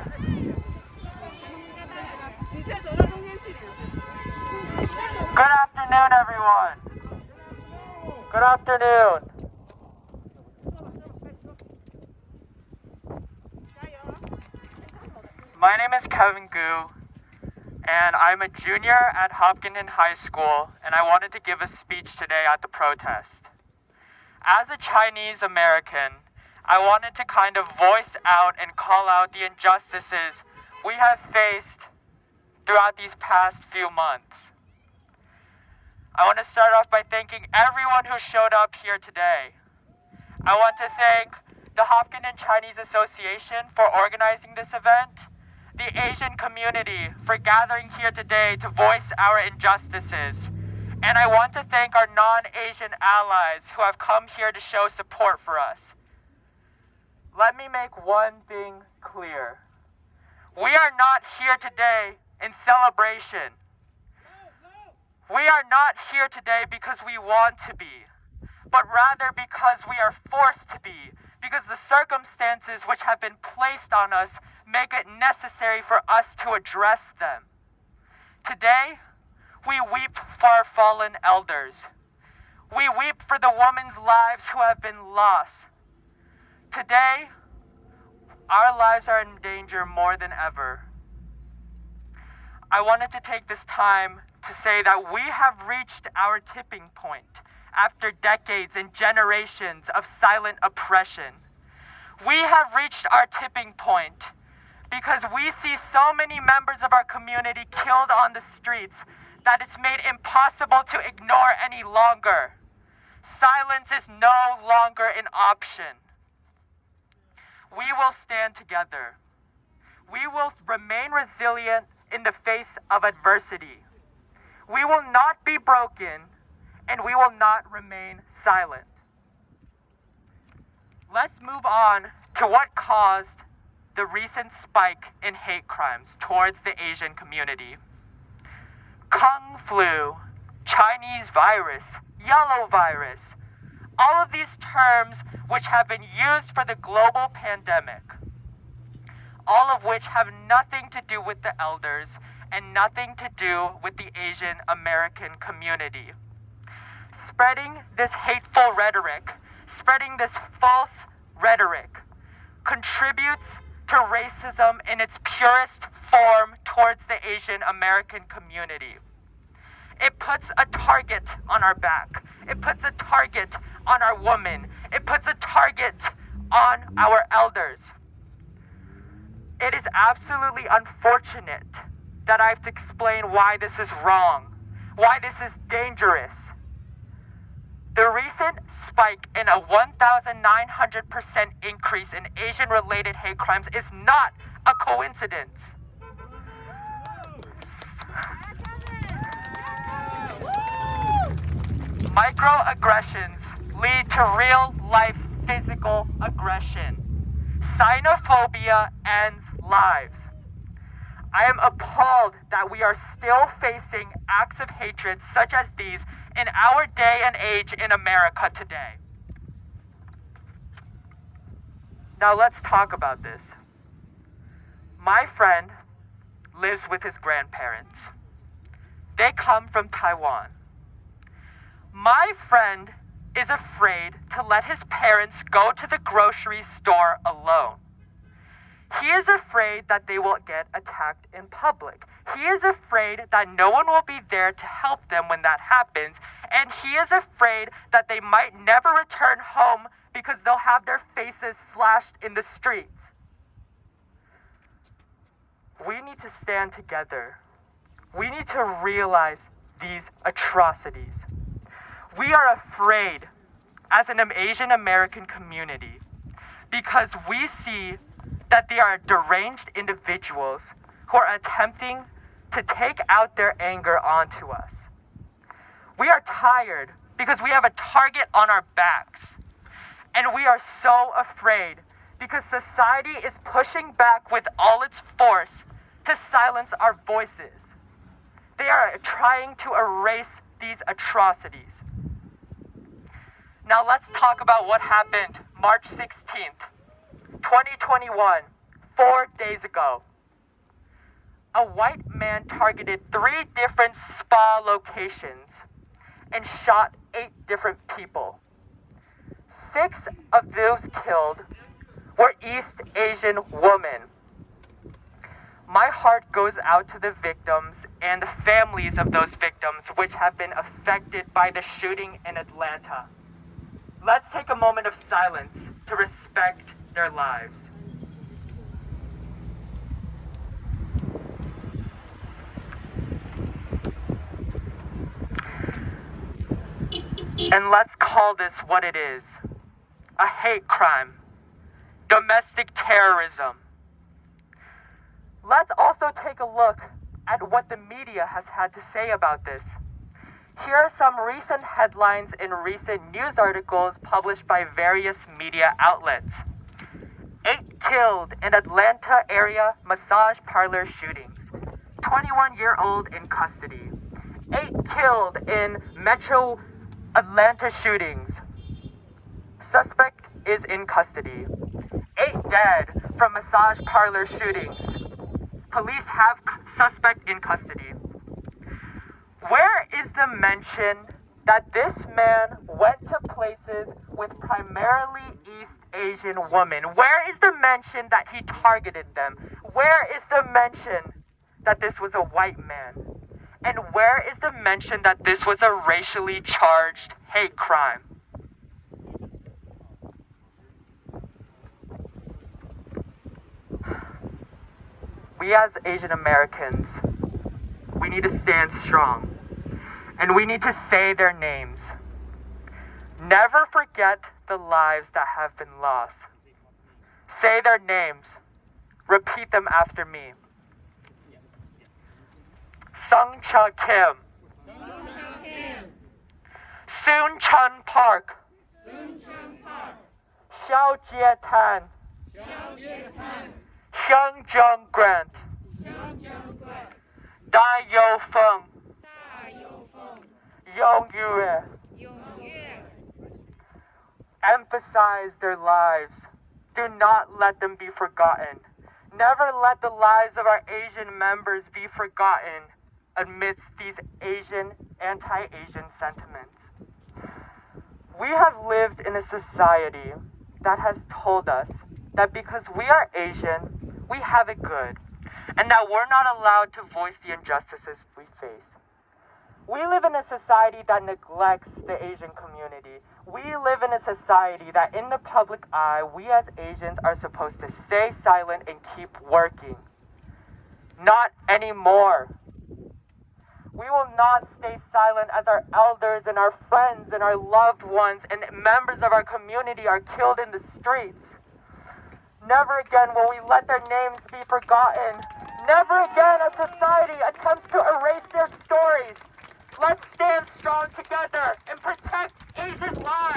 Good afternoon, everyone. Good afternoon. My name is Kevin Gu, and I'm a junior at Hopkinson High School, and I wanted to give a speech today at the protest. As a Chinese American, I wanted to kind of voice out and call out the injustices we have faced throughout these past few months. I want to start off by thanking everyone who showed up here today. I want to thank the Hopkinton Chinese Association for organizing this event, the Asian community for gathering here today to voice our injustices, and I want to thank our non-Asian allies who have come here to show support for us. Let me make one thing clear. We are not here today in celebration. We are not here today because we want to be, but rather because we are forced to be, because the circumstances which have been placed on us make it necessary for us to address them. Today, we weep for our fallen elders. We weep for the women's lives who have been lost. Today, our lives are in danger more than ever. I wanted to take this time to say that we have reached our tipping point after decades and generations of silent oppression. We have reached our tipping point because we see so many members of our community killed on the streets that it's made impossible to ignore any longer. Silence is no longer an option. We will stand together. We will remain resilient in the face of adversity. We will not be broken, and we will not remain silent. Let's move on to what caused the recent spike in hate crimes towards the Asian community. Kung flu, Chinese virus, yellow virus, all of these terms which have been used for the global pandemic, all of which have nothing to do with the elders and nothing to do with the Asian American community. Spreading this hateful rhetoric, spreading this false rhetoric, contributes to racism in its purest form towards the Asian American community. It puts a target on our back. It puts a target on our women. It puts a target on our elders. It is absolutely unfortunate that I have to explain why this is wrong, why this is dangerous. The recent spike in a 1,900% increase in Asian-related hate crimes is not a coincidence. Microaggressions lead to real-life physical aggression. Xenophobia ends lives. I am appalled that we are still facing acts of hatred such as these in our day and age in America today. Now let's talk about this. My friend lives with his grandparents. They come from Taiwan. My friend is afraid to let his parents go to the grocery store alone. He is afraid that they will get attacked in public. He is afraid that no one will be there to help them when that happens, and he is afraid that they might never return home because they'll have their faces slashed in the streets. We need to stand together. We need to realize these atrocities. We are afraid as an Asian American community because we see that they are deranged individuals who are attempting to take out their anger onto us. We are tired because we have a target on our backs. And we are so afraid because society is pushing back with all its force to silence our voices. They are trying to erase these atrocities. Now let's talk about what happened March 16th, 2021, 4 days ago, a white man targeted 3 different spa locations and shot 8 different people. 6 of those killed were East Asian women. My heart goes out to the victims and the families of those victims which have been affected by the shooting in Atlanta. Let's take a moment of silence to respect their lives. And let's call this what it is: a hate crime, domestic terrorism. Let's also take a look at what the media has had to say about this. Here are some recent headlines in recent news articles published by various media outlets. 8 killed in Atlanta area massage parlor shootings. 21-year-old in custody. 8 killed in Metro Atlanta shootings. Suspect is in custody. 8 dead from massage parlor shootings. Police have suspect in custody. Where is the mention that this man went to places with primarily East Asian women? Where is the mention that he targeted them? Where is the mention that this was a white man? And where is the mention that this was a racially charged hate crime? We as Asian Americans, we need to stand strong. And we need to say their names. Never forget the lives that have been lost. Say their names. Repeat them after me. Sung Cha Kim. Soon Chun Park. Xiao Jie Tan. Hyung Jung Grant. Dai Yo Feng. Yong Yue. Emphasize their lives. Do not let them be forgotten. Never let the lives of our Asian members be forgotten amidst these anti-Asian sentiments. We have lived in a society that has told us that because we are Asian, we have it good, and that we're not allowed to voice the injustices we face. We live in a society that neglects the Asian community. We live in a society that in the public eye, we as Asians are supposed to stay silent and keep working. Not anymore. We will not stay silent as our elders and our friends and our loved ones and members of our community are killed in the streets. Never again will we let their names be forgotten. Never again as society attempts to erase their stories. Let's stand strong together and protect Asian lives.